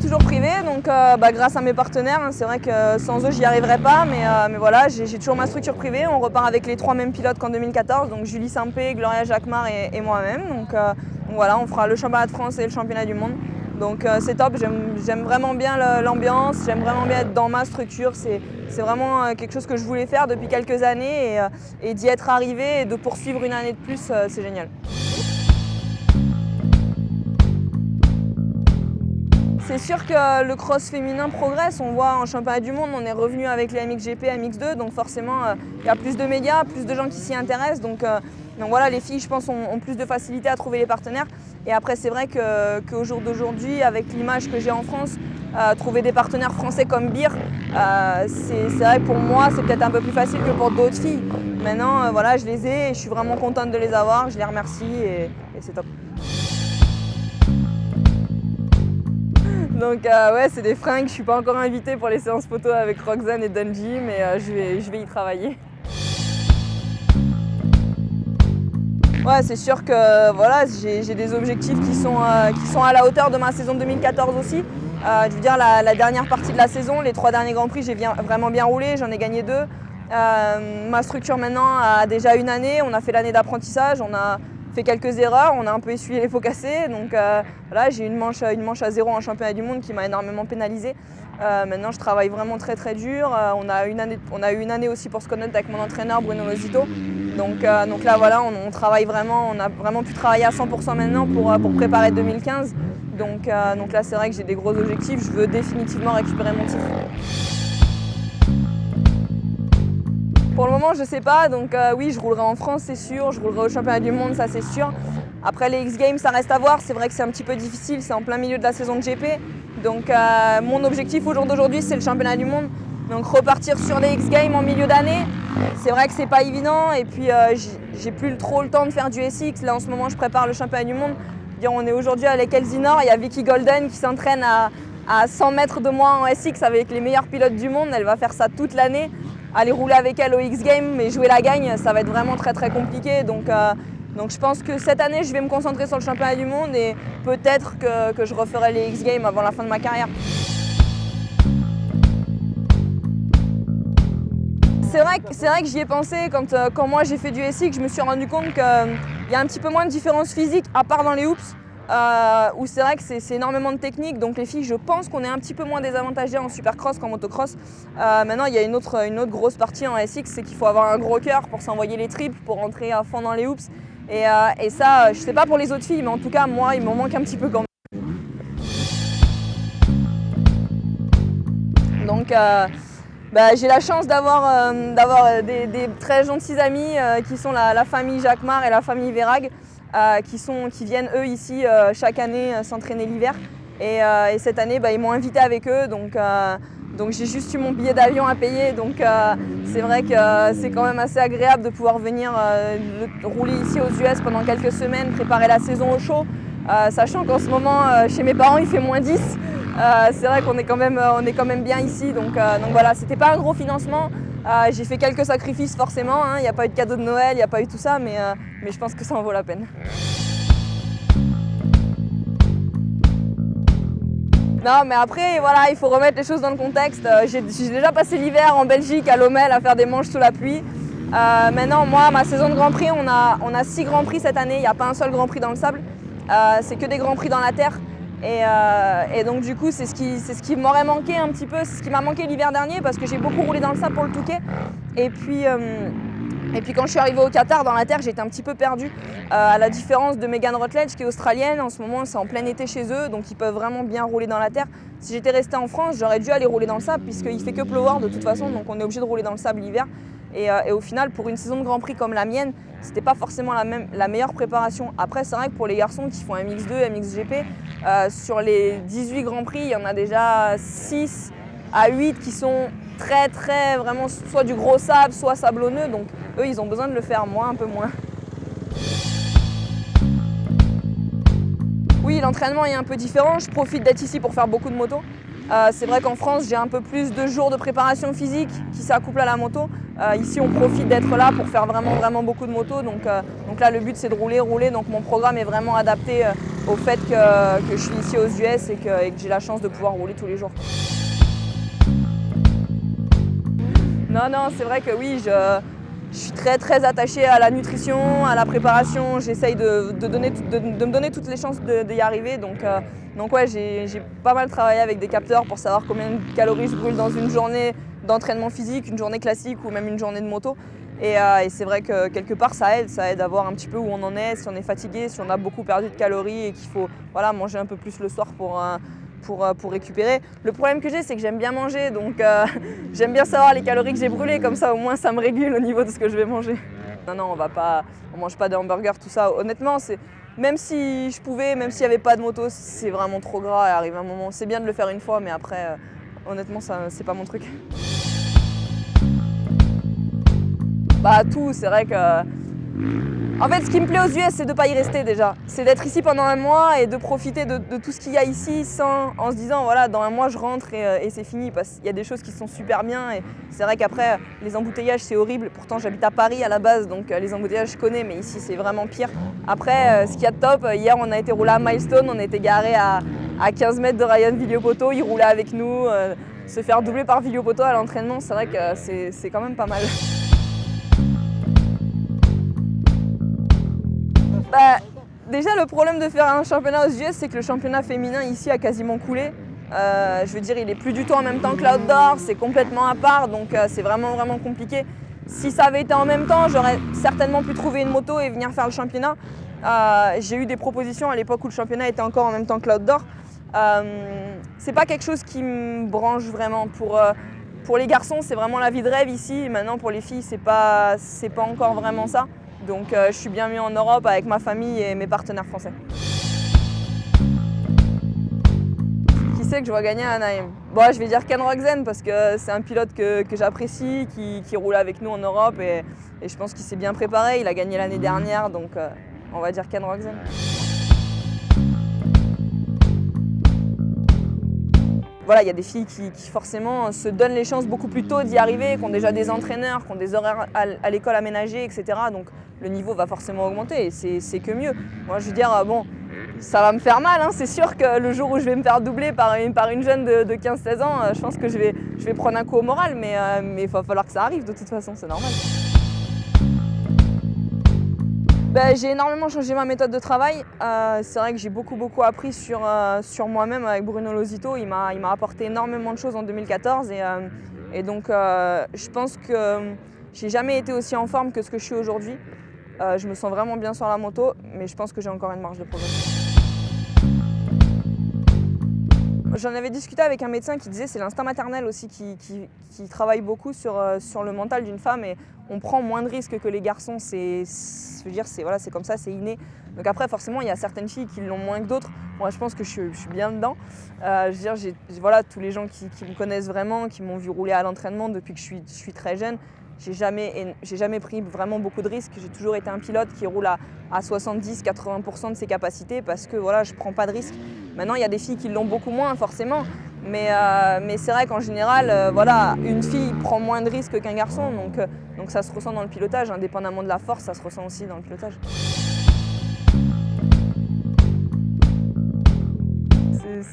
toujours privé, donc grâce à mes partenaires, hein, c'est vrai que sans eux j'y arriverais pas, mais voilà, j'ai toujours ma structure privée. On repart avec les 3 mêmes pilotes qu'en 2014, donc Julie Sampé, Gloria Jacquemart et moi-même. Donc voilà, on fera le championnat de France et le championnat du monde. Donc c'est top, j'aime vraiment bien l'ambiance, j'aime vraiment bien être dans ma structure. C'est vraiment quelque chose que je voulais faire depuis quelques années et d'y être arrivé et de poursuivre une année de plus, c'est génial. C'est sûr que le cross féminin progresse, on voit en championnat du monde, on est revenu avec les MXGP, MX2, donc forcément il y a plus de médias, plus de gens qui s'y intéressent, donc voilà, les filles je pense ont plus de facilité à trouver les partenaires. Et après c'est vrai qu'au jour d'aujourd'hui, avec l'image que j'ai en France, trouver des partenaires français comme Beer, c'est vrai que pour moi c'est peut-être un peu plus facile que pour d'autres filles. Maintenant voilà, je les ai et je suis vraiment contente de les avoir, je les remercie et c'est top. Donc ouais, c'est des fringues, je suis pas encore invitée pour les séances photo avec Roxane et Dungey, mais je vais y travailler. Ouais, c'est sûr que voilà, j'ai des objectifs qui sont à la hauteur de ma saison 2014 aussi. Je veux dire, la dernière partie de la saison, les 3 derniers Grands Prix, j'ai vraiment bien roulé, j'en ai gagné 2. Ma structure maintenant a déjà une année, on a fait l'année d'apprentissage, on a fait quelques erreurs, on a un peu essuyé les pots cassés, donc voilà, j'ai une manche à 0 en championnat du monde qui m'a énormément pénalisée. Maintenant je travaille vraiment très très dur, on a eu une année aussi pour se connaître avec mon entraîneur Bruno Lozito, donc là voilà, on travaille vraiment, on a vraiment pu travailler à 100% maintenant pour préparer 2015, donc là c'est vrai que j'ai des gros objectifs, je veux définitivement récupérer mon titre. Pour le moment, je ne sais pas, donc oui, je roulerai en France, c'est sûr, je roulerai au championnat du monde, ça c'est sûr. Après les X-Games, ça reste à voir, c'est vrai que c'est un petit peu difficile, c'est en plein milieu de la saison de GP. Donc mon objectif au jour d'aujourd'hui, c'est le championnat du monde. Donc repartir sur les X-Games en milieu d'année, c'est vrai que c'est pas évident. Et puis j'ai plus trop le temps de faire du SX. Là en ce moment, je prépare le championnat du monde. On est aujourd'hui à l'Elsinore, il y a Vicky Golden qui s'entraîne à 100 mètres de moi en SX avec les meilleurs pilotes du monde. Elle va faire ça toute l'année. Aller rouler avec elle au X-Games et jouer la gagne, ça va être vraiment très très compliqué. Donc je pense que cette année, je vais me concentrer sur le championnat du monde et peut-être que je referai les X-Games avant la fin de ma carrière. C'est vrai que j'y ai pensé quand moi j'ai fait du SX, je me suis rendu compte qu'il y a un petit peu moins de différence physique, à part dans les hoops. Où c'est vrai que c'est énormément de technique, donc les filles je pense qu'on est un petit peu moins désavantagées en supercross qu'en motocross. Maintenant il y a une autre grosse partie en SX, c'est qu'il faut avoir un gros cœur pour s'envoyer les triples, pour rentrer à fond dans les hoops. Et ça, je sais pas pour les autres filles, mais en tout cas moi il m'en manque un petit peu quand même. Donc j'ai la chance d'avoir des très gentils amis qui sont la famille Jacquemart et la famille Verhaeghe. Qui viennent eux ici chaque année s'entraîner l'hiver et cette année ils m'ont invité avec eux donc j'ai juste eu mon billet d'avion à payer donc c'est vrai que c'est quand même assez agréable de pouvoir venir rouler ici aux US pendant quelques semaines, préparer la saison au chaud, sachant qu'en ce moment chez mes parents il fait -10. C'est vrai qu'on est quand même bien ici donc voilà, c'était pas un gros financement. J'ai fait quelques sacrifices forcément, il n'y a pas eu de cadeau de Noël, il n'y a pas eu tout ça, mais je pense que ça en vaut la peine. Non mais après voilà, il faut remettre les choses dans le contexte. J'ai déjà passé l'hiver en Belgique à Lommel à faire des manches sous la pluie. Maintenant moi, ma saison de Grand Prix, on a 6 Grands Prix cette année, il n'y a pas un seul Grand Prix dans le sable. C'est que des Grands Prix dans la terre. Et donc du coup c'est ce qui m'aurait manqué un petit peu, c'est ce qui m'a manqué l'hiver dernier parce que j'ai beaucoup roulé dans le sable pour le Touquet. Et puis quand je suis arrivée au Qatar dans la terre, j'étais un petit peu perdue. À la différence de Megan Rutledge qui est australienne, en ce moment c'est en plein été chez eux, donc ils peuvent vraiment bien rouler dans la terre. Si j'étais restée en France, j'aurais dû aller rouler dans le sable puisqu'il fait que pleuvoir de toute façon, donc on est obligé de rouler dans le sable l'hiver. Et au final, pour une saison de Grand Prix comme la mienne, c'était pas forcément la meilleure préparation. Après, c'est vrai que pour les garçons qui font MX2, MXGP, sur les 18 Grands Prix, il y en a déjà 6 à 8 qui sont très très vraiment soit du gros sable, soit sablonneux. Donc eux, ils ont besoin de le faire, moi un peu moins. Oui, l'entraînement est un peu différent. Je profite d'être ici pour faire beaucoup de moto. C'est vrai qu'en France, j'ai un peu plus de jours de préparation physique qui s'accouplent à la moto. Ici, on profite d'être là pour faire vraiment beaucoup de moto. Donc là, le but, c'est de rouler. Donc mon programme est vraiment adapté au fait que je suis ici aux US et que j'ai la chance de pouvoir rouler tous les jours. Non, c'est vrai que oui, je suis très attachée à la nutrition, à la préparation. J'essaye de me donner toutes les chances d'y arriver. Donc ouais, j'ai pas mal travaillé avec des capteurs pour savoir combien de calories je brûle dans une journée d'entraînement physique, une journée classique ou même une journée de moto. Et c'est vrai que quelque part ça aide à voir un petit peu où on en est, si on est fatigué, si on a beaucoup perdu de calories et qu'il faut manger un peu plus le soir pour récupérer. Le problème que j'ai, c'est que j'aime bien manger, donc j'aime bien savoir les calories que j'ai brûlées, comme ça au moins ça me régule au niveau de ce que je vais manger. Non, on mange pas de hamburgers, tout ça. Honnêtement, même si je pouvais, même s'il n'y avait pas de moto, c'est vraiment trop gras et arrive un moment. C'est bien de le faire une fois, mais après, honnêtement, c'est pas mon truc. Tout, c'est vrai que... En fait, ce qui me plaît aux US, c'est de ne pas y rester déjà. C'est d'être ici pendant un mois et de profiter de tout ce qu'il y a ici en se disant, voilà, dans un mois, je rentre et c'est fini. Parce qu'il y a des choses qui sont super bien et c'est vrai qu'après, les embouteillages, c'est horrible. Pourtant, j'habite à Paris à la base, donc les embouteillages, je connais, mais ici, c'est vraiment pire. Après, ce qu'il y a de top, hier, on a été roulé à Milestone, on était garé à 15 mètres de Ryan Villopoto, il roulait avec nous. Se faire doubler par Villopoto à l'entraînement, c'est vrai que c'est quand même pas mal. Déjà, le problème de faire un championnat aux US, c'est que le championnat féminin ici a quasiment coulé. Je veux dire, il est plus du tout en même temps que l'outdoor, c'est complètement à part, donc c'est vraiment compliqué. Si ça avait été en même temps, j'aurais certainement pu trouver une moto et venir faire le championnat. J'ai eu des propositions à l'époque où le championnat était encore en même temps que l'outdoor. C'est pas quelque chose qui me branche vraiment. Pour les garçons, c'est vraiment la vie de rêve ici. Maintenant, pour les filles, c'est pas encore vraiment ça. Donc je suis bien mieux en Europe avec ma famille et mes partenaires français. Qui c'est que je vois gagner à Anaheim? Je vais dire Ken Roczen parce que c'est un pilote que j'apprécie, qui roule avec nous en Europe et je pense qu'il s'est bien préparé. Il a gagné l'année dernière, donc on va dire Ken Roczen. Voilà, il y a des filles qui forcément se donnent les chances beaucoup plus tôt d'y arriver, qui ont déjà des entraîneurs, qui ont des horaires à l'école aménagés, etc. Donc le niveau va forcément augmenter et c'est que mieux. Moi je veux dire, ça va me faire mal, hein. C'est sûr que le jour où je vais me faire doubler par une jeune de 15-16 ans, je pense que je vais prendre un coup au moral, mais il va falloir que ça arrive de toute façon, c'est normal. J'ai énormément changé ma méthode de travail. C'est vrai que j'ai beaucoup appris sur moi-même avec Bruno Losito. Il m'a apporté énormément de choses en 2014 et donc je pense que j'ai jamais été aussi en forme que ce que je suis aujourd'hui. Je me sens vraiment bien sur la moto, mais je pense que j'ai encore une marge de progression. J'en avais discuté avec un médecin qui disait que c'est l'instinct maternel aussi qui travaille beaucoup sur le mental d'une femme et on prend moins de risques que les garçons. Je veux dire, c'est comme ça, c'est inné. Donc après, forcément, il y a certaines filles qui l'ont moins que d'autres. Moi, je pense que je suis bien dedans. Je veux dire, voilà, tous les gens qui me connaissent vraiment, qui m'ont vu rouler à l'entraînement depuis que je suis très jeune, j'ai jamais pris vraiment beaucoup de risques. J'ai toujours été un pilote qui roule à 70-80% de ses capacités parce que voilà, je prends pas de risques. Maintenant, il y a des filles qui l'ont beaucoup moins, forcément. Mais c'est vrai qu'en général, voilà, une fille prend moins de risques qu'un garçon. Donc ça se ressent dans le pilotage. Indépendamment de la force, ça se ressent aussi dans le pilotage.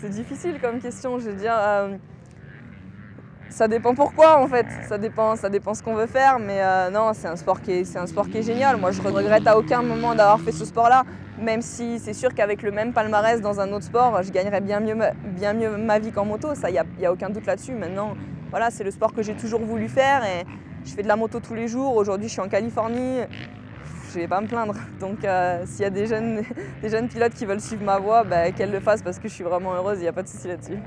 C'est difficile comme question. Je veux dire, ça dépend pourquoi en fait. Ça dépend ce qu'on veut faire. Mais non, c'est un sport qui est génial. Moi, je regrette à aucun moment d'avoir fait ce sport-là. Même si c'est sûr qu'avec le même palmarès dans un autre sport, je gagnerais bien mieux ma vie qu'en moto, ça, il n'y a aucun doute là-dessus. Maintenant, voilà, c'est le sport que j'ai toujours voulu faire et je fais de la moto tous les jours. Aujourd'hui, je suis en Californie, je ne vais pas me plaindre. Donc, s'il y a des jeunes pilotes qui veulent suivre ma voie, qu'elles le fassent parce que je suis vraiment heureuse, il n'y a pas de souci là-dessus.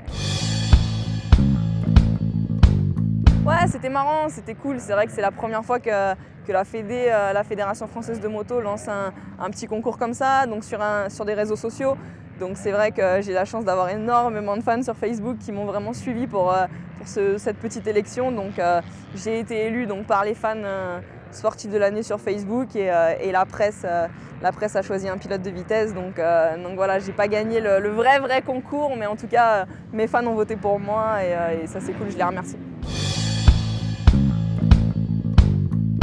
Ouais, c'était marrant, c'était cool. C'est vrai que c'est la première fois que la Fédération française de moto lance un petit concours comme ça, donc sur des réseaux sociaux. Donc c'est vrai que j'ai la chance d'avoir énormément de fans sur Facebook qui m'ont vraiment suivi pour cette petite élection. Donc j'ai été élue par les fans sportifs de l'année sur Facebook et la presse a choisi un pilote de vitesse. Donc voilà, j'ai pas gagné le vrai concours, mais en tout cas mes fans ont voté pour moi et ça c'est cool, je les remercie.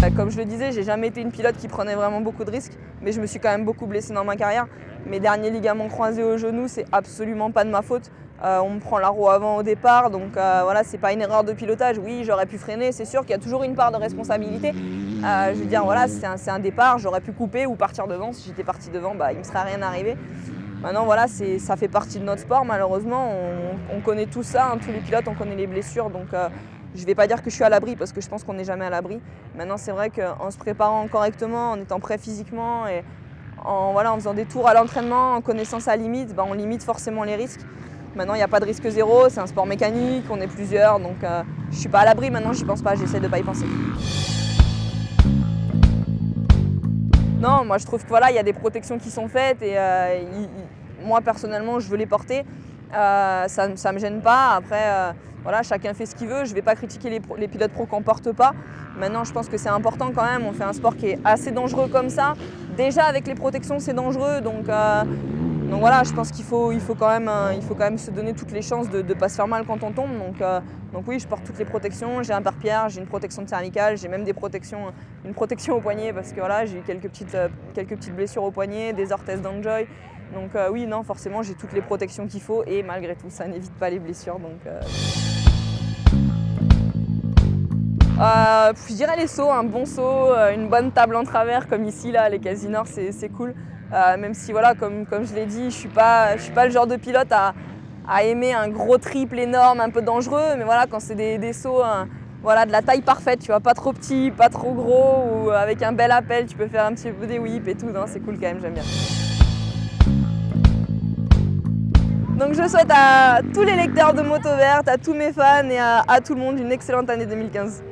Comme je le disais, j'ai jamais été une pilote qui prenait vraiment beaucoup de risques, mais je me suis quand même beaucoup blessée dans ma carrière. Mes derniers ligaments croisés au genou, c'est absolument pas de ma faute. On me prend la roue avant au départ, donc voilà, c'est pas une erreur de pilotage. Oui, j'aurais pu freiner, c'est sûr qu'il y a toujours une part de responsabilité. Je veux dire, voilà, c'est un départ, j'aurais pu couper ou partir devant. Si j'étais partie devant, il me serait rien arrivé. Maintenant, voilà, ça fait partie de notre sport, malheureusement. On connaît tout ça, hein, tous les pilotes, on connaît les blessures. Donc, je ne vais pas dire que je suis à l'abri, parce que je pense qu'on n'est jamais à l'abri. Maintenant, c'est vrai qu'en se préparant correctement, en étant prêt physiquement et en faisant des tours à l'entraînement, en connaissant sa limite, on limite forcément les risques. Maintenant, il n'y a pas de risque zéro, c'est un sport mécanique, on est plusieurs. Donc, je ne suis pas à l'abri. Maintenant, j'y pense pas, j'essaie de ne pas y penser. Non, moi je trouve que voilà, il y a des protections qui sont faites et moi personnellement je veux les porter. Ça me gêne pas. Après, voilà, chacun fait ce qu'il veut. Je vais pas critiquer les pilotes pro qui n'en portent pas. Maintenant, je pense que c'est important quand même. On fait un sport qui est assez dangereux comme ça. Déjà avec les protections, c'est dangereux. Donc voilà, je pense qu'il faut quand même se donner toutes les chances de ne pas se faire mal quand on tombe. Donc oui, je porte toutes les protections. J'ai un pare-pierre, j'ai une protection de cervicale, j'ai même une protection au poignet parce que voilà, j'ai eu quelques petites blessures au poignet, des orthèses d'Enjoy. Donc oui, non, forcément, j'ai toutes les protections qu'il faut et malgré tout, ça n'évite pas les blessures. Je dirais les sauts, un bon saut, une bonne table en travers comme ici, là, les Casinors, c'est cool. Même si, voilà, comme je l'ai dit, je suis pas le genre de pilote à aimer un gros triple énorme, un peu dangereux. Mais voilà, quand c'est des sauts voilà, de la taille parfaite, tu vois, pas trop petit, pas trop gros, ou avec un bel appel, tu peux faire un petit peu des whips et tout. C'est cool quand même, j'aime bien. Donc je souhaite à tous les lecteurs de Moto Verte, à tous mes fans et à tout le monde une excellente année 2015.